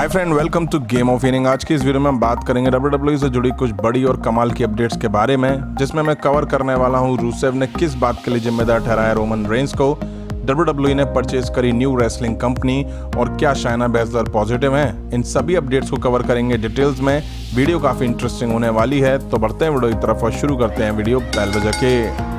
Friend, welcome to game of inning. आज की इस वीडियो में हम बात करेंगे WWE से जुड़ी कुछ बड़ी और कमाल की अपडेट्स के बारे में, जिसमें मैं कवर करने वाला हूं रूसेव ने किस बात के लिए जिम्मेदार ठहराया रोमन रेंस को, WWE ने परचेज करी न्यू रेसलिंग कंपनी और क्या शायना बैसलर पॉजिटिव हैं। इन सभी अपडेट्स को कवर करेंगे डिटेल्स में। वीडियो काफी इंटरेस्टिंग होने वाली है, तो बढ़ते हैं वीडियो की तरफ और शुरू करते हैं वीडियो बेल बजा के।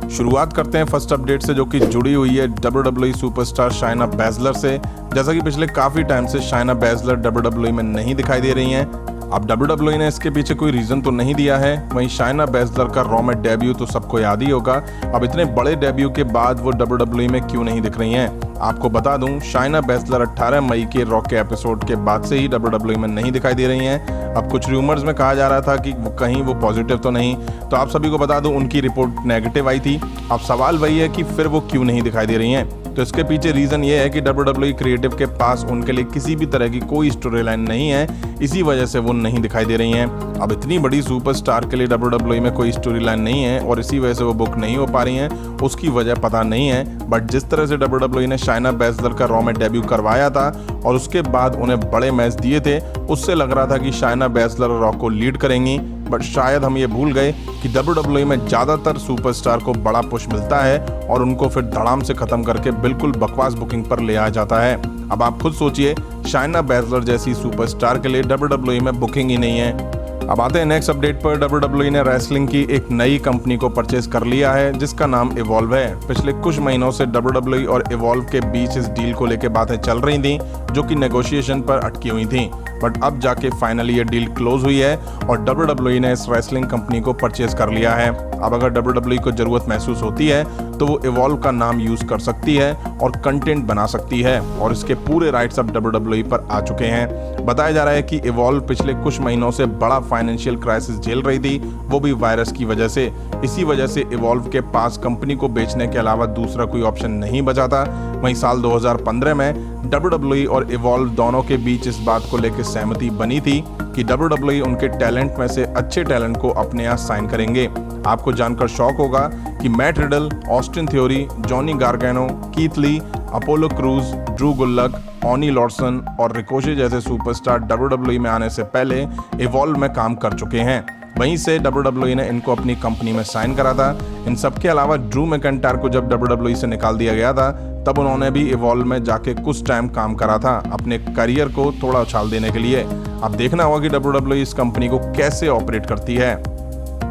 शुरुआत करते हैं फर्स्ट अपडेट से, जो कि जुड़ी हुई है WWE सुपरस्टार शायना बैसलर से। जैसा कि पिछले काफी टाइम से शायना बैसलर WWE में नहीं दिखाई दे रही हैं। अब WWE ने इसके पीछे कोई रीजन तो नहीं दिया है। वहीं शायना बैसलर का रॉ में डेब्यू तो सबको याद ही होगा। अब इतने बड़े डेब्यू के बाद वो WWE में क्यों नहीं दिख रही हैं? आपको बता दूं, शायना बैसलर 18 मई के रॉ के एपिसोड के बाद से ही WWE में नहीं दिखाई दे रही हैं। अब कुछ रूमर्स में कहा जा रहा था कि कहीं वो पॉजिटिव तो नहीं, तो आप सभी को बता दूं उनकी रिपोर्ट नेगेटिव आई थी। अब सवाल वही है कि फिर वो क्यों नहीं दिखाई दे रही हैं। तो इसके पीछे रीजन ये है कि WWE क्रिएटिव के पास उनके लिए किसी भी तरह की कोई स्टोरी लाइन नहीं है, इसी वजह से वो नहीं दिखाई दे रही हैं। अब इतनी बड़ी सुपरस्टार के लिए WWE में कोई स्टोरी लाइन नहीं है और इसी वजह से वो बुक नहीं हो पा रही हैं, उसकी वजह पता नहीं है। बट जिस तरह से WWE ने शायना बैसलर का रॉ में डेब्यू करवाया था और उसके बाद उन्हें बड़े मैच दिए थे, उससे लग रहा था कि शायना बैसलर रॉ को लीड करेंगी। बट शायद हम ये भूल गए कि WWE में ज़्यादातर सुपरस्टार को बड़ा पुश मिलता है और उनको फिर धड़ाम से ख़त्म करके बिल्कुल बकवास बुकिंग पर ले आया जाता है। अब आप खुद सोचिए, शायना बैसलर जैसी सुपरस्टार के लिए WWE में बुकिंग ही नहीं है। अब आते हैं नेक्स्ट अपडेट पर। WWE ने रेसलिंग की एक नई कंपनी को परचेज कर लिया है, जिसका नाम इवॉल्व है। पिछले कुछ महीनों से WWE और इवॉल्व के बीच इस डील को लेकर बातें चल रही थी, जो कि नेगोशिएशन पर अटकी हुई थी। बट अब जाके फाइनली ये डील क्लोज हुई है और WWE ने इस रेसलिंग कंपनी को परचेज कर लिया है। अब अगर WWE को जरूरत महसूस होती है तो वो इवॉल्व का नाम यूज कर सकती है और कंटेंट बना सकती है, और इसके पूरे राइट्स अब WWE पर आ चुके हैं। बताया जा रहा है कि इवॉल्व पिछले कुछ महीनों से बड़ा फाइनेंशियल क्राइसिस झेल रही थी, वो भी वायरस की वजह से। इसी वजह से इवॉल्व के पास कंपनी को बेचने के अलावा दूसरा कोई ऑप्शन नहीं बचा था। वहीं साल 2015 में WWE और इवॉल्व दोनों के बीच इस बात को लेकर सहमति बनी थी कि WWE उनके टैलेंट में से अच्छे टैलेंट को अपने यहाँ साइन करेंगे। आपको जानकर शॉक होगा कि Matt Riddle, Austin Theory, Johnny Gargano, Keith Lee, Apollo Crews, Drew Gulak, Oney Lorcan और रिकोशे जैसे सुपरस्टार WWE में आने से पहले इवॉल्व में काम कर चुके हैं। वहीं से WWE ने इनको अपनी कंपनी में साइन करा था। इन सब के अलावा ड्रू मैकिंटायर को जब WWE से निकाल दिया गया था, तब उन्होंने भी इवॉल्व में जाके कुछ टाइम काम करा था, अपने करियर को थोड़ा उछाल देने के लिए। अब देखना होगा कि WWE इस कंपनी को कैसे ऑपरेट करती है।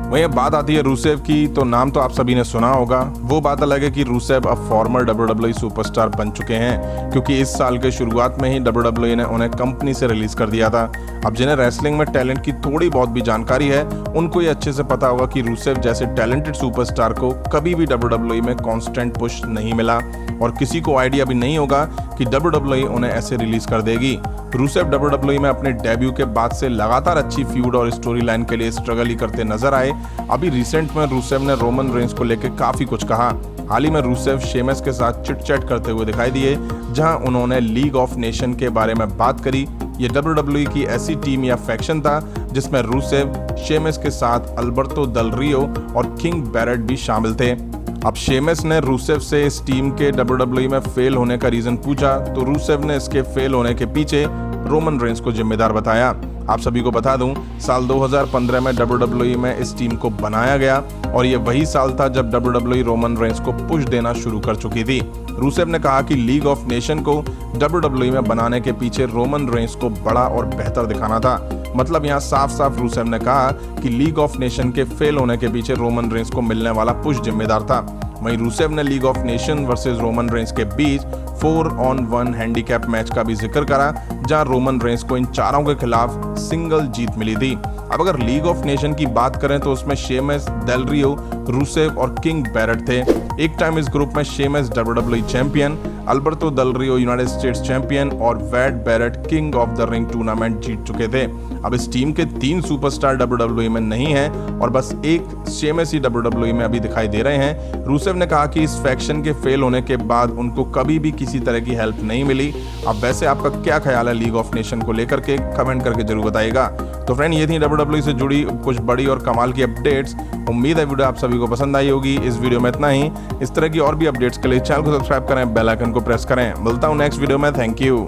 वहीं बात आती है रूसेव की, तो नाम तो आप सभी ने सुना होगा। वो बात अलग है कि रूसेव अब फॉर्मर WWE सुपरस्टार बन चुके हैं, क्योंकि इस साल के शुरुआत में ही WWE ने उन्हें कंपनी से रिलीज कर दिया था। अब जिन्हें रेसलिंग में टैलेंट की थोड़ी बहुत भी जानकारी है, उनको ये अच्छे से पता होगा कि रूसेव जैसे टैलेंटेड सुपरस्टार को कभी भी WWE में कांस्टेंट पुश नहीं मिला, और किसी को आइडिया भी नहीं होगा कि WWE उन्हें ऐसे रिलीज कर देगी। रूसेव WWE में अपने डेब्यू के बाद से लगातार अच्छी फ्यूड और स्टोरी लाइन के लिए स्ट्रगल ही करते नजर आए। अभी रिसेंट में रूसेव ने रोमन रेंस को लेकर काफी कुछ कहा। हाल ही में रूसेव शेमस के साथ चिट चैट करते हुए दिखाई दिए, जहां उन्होंने लीग ऑफ नेशन के बारे में बात करी। ये WWE की ऐसी टीम या फैक्शन था जिसमें रूसेव, शेमस के साथ अल्बर्टो डेल रियो और किंग बैरेट भी शामिल थे। अब शेमस ने रूसेव से इस टीम के WWE में फेल होने का रीजन पूछा, तो रूसेव ने इसके फेल होने के पीछे रोमन रेंस को जिम्मेदार बताया। आप सभी को बता दूं, साल 2015 में WWE में इस टीम को बनाया गया और ये वही साल था जब WWE रोमन रेंस को पुश देना शुरू कर चुकी थी। रूसेव ने कहा कि लीग ऑफ नेशन को WWE में बनाने के पीछे रोमन रेंस को बड़ा और बेहतर दिखाना था। मतलब यहाँ साफ साफ रूसेव ने कहा कि लीग ऑफ नेशन के फेल होने के पीछे रोमन रेंस को मिलने वाला पुश जिम्मेदार था। वहीं रूसेव ने league of nation versus Roman Reigns के बीच 4-on-1 हैंडीकैप मैच का भी जिक्र करा, जहां रोमन रेंस को इन चारों के खिलाफ सिंगल जीत मिली थी। अब अगर लीग ऑफ नेशन की बात करें तो उसमें शेमस, डेल रियो, रूसेव और किंग बैरेट थे। एक टाइम इस ग्रुप में Sheamus WWE champion, Alberto Del Rio United States champion और Wade Barrett king of the ring tournament जीत चुके थे। अब इस टीम के 3 सुपरस्टार WWE में नहीं हैं और बस एक शेमस ही WWE में अभी दिखाई दे रहे हैं। रूसेव ने कहा कि इस फैक्शन के फेल होने के बाद उनको कभी भी किसी तरह की हेल्प नहीं मिली। अब वैसे आपका क्या ख्याल है लीग ऑफ नेशन को लेकर के, कमेंट करके जरूर बताइएगा। तो फ्रेंड, ये थी WWE से जुड़ी कुछ बड़ी और कमाल की अपडेट्स। उम्मीद है वीडियो आप सभी को पसंद आई होगी। इस वीडियो में इतना ही। इस तरह की और भी अपडेट्स के लिए चैनल को सब्सक्राइब करें, बेल आइकन को प्रेस करें। मिलता हूं नेक्स्ट वीडियो में। Thank you.